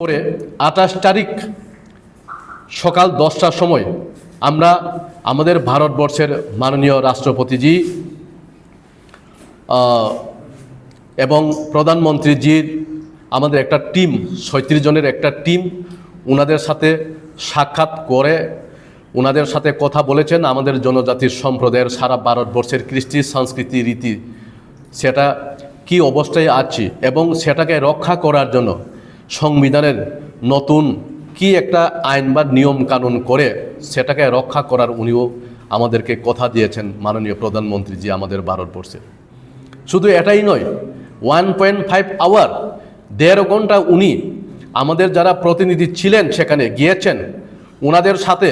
পরে ২৮ তারিখ সকাল ১০টার সময় আমরা আমাদের ভারতবর্ষের মাননীয় রাষ্ট্রপতিজি এবং প্রধানমন্ত্রীজির আমাদের একটা টিম ৩৭ জনের একটা টিম ওনাদের সাথে সাক্ষাৎ করে ওনাদের সাথে কথা বলেছেন। আমাদের জনজাতির সম্প্রদায়ের সারা ভারতবর্ষের কৃষ্টি সংস্কৃতি রীতি সেটা কি অবস্থায় আছে এবং সেটাকে রক্ষা করার জন্য সংবিধানের নতুন কি একটা আইন বা নিয়ম কানুন করে সেটাকে রক্ষা করার উনিও আমাদেরকে কথা দিয়েছেন মাননীয় প্রধানমন্ত্রীজি আমাদের ভারতবর্ষে। শুধু এটাই নয়, 1.5 আওয়ার ১.৫ ঘন্টা উনি আমাদের যারা প্রতিনিধি ছিলেন সেখানে গিয়েছেন ওনাদের সাথে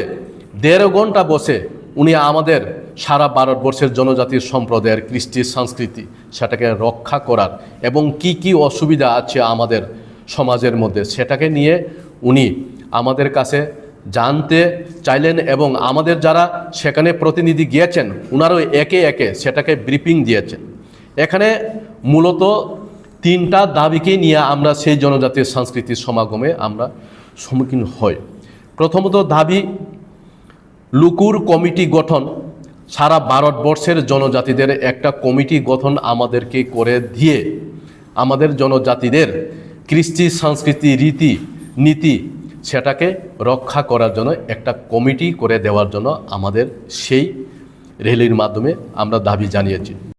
১.৫ ঘন্টা বসে উনি আমাদের সারা ভারতবর্ষের জনজাতির সম্প্রদায়ের কৃষ্টি সংস্কৃতি সেটাকে রক্ষা করার এবং কি কি অসুবিধা আছে আমাদের সমাজের মধ্যে সেটাকে নিয়ে উনি আমাদের কাছে জানতে চাইলেন এবং আমাদের যারা সেখানে প্রতিনিধি গিয়েছেন ওনারও একে একে সেটাকে ব্রিফিং দিয়েছেন। এখানে মূলত ৩টা দাবিকে নিয়ে আমরা সেই জনজাতির সাংস্কৃতিক সমাগমে আমরা সম্মুখীন হই। প্রথমত দাবি লুকুর কমিটি গঠন, সারা ভারতবর্ষের জনজাতিদের একটা কমিটি গঠন আমাদেরকে করে দিয়ে আমাদের জনজাতিদের কৃষ্টি সংস্কৃতি রীতি নীতি সেটাকে রক্ষা করার জন্য একটা কমিটি করে দেওয়ার জন্য আমাদের সেই র্যালির মাধ্যমে আমরা দাবি জানিয়েছি।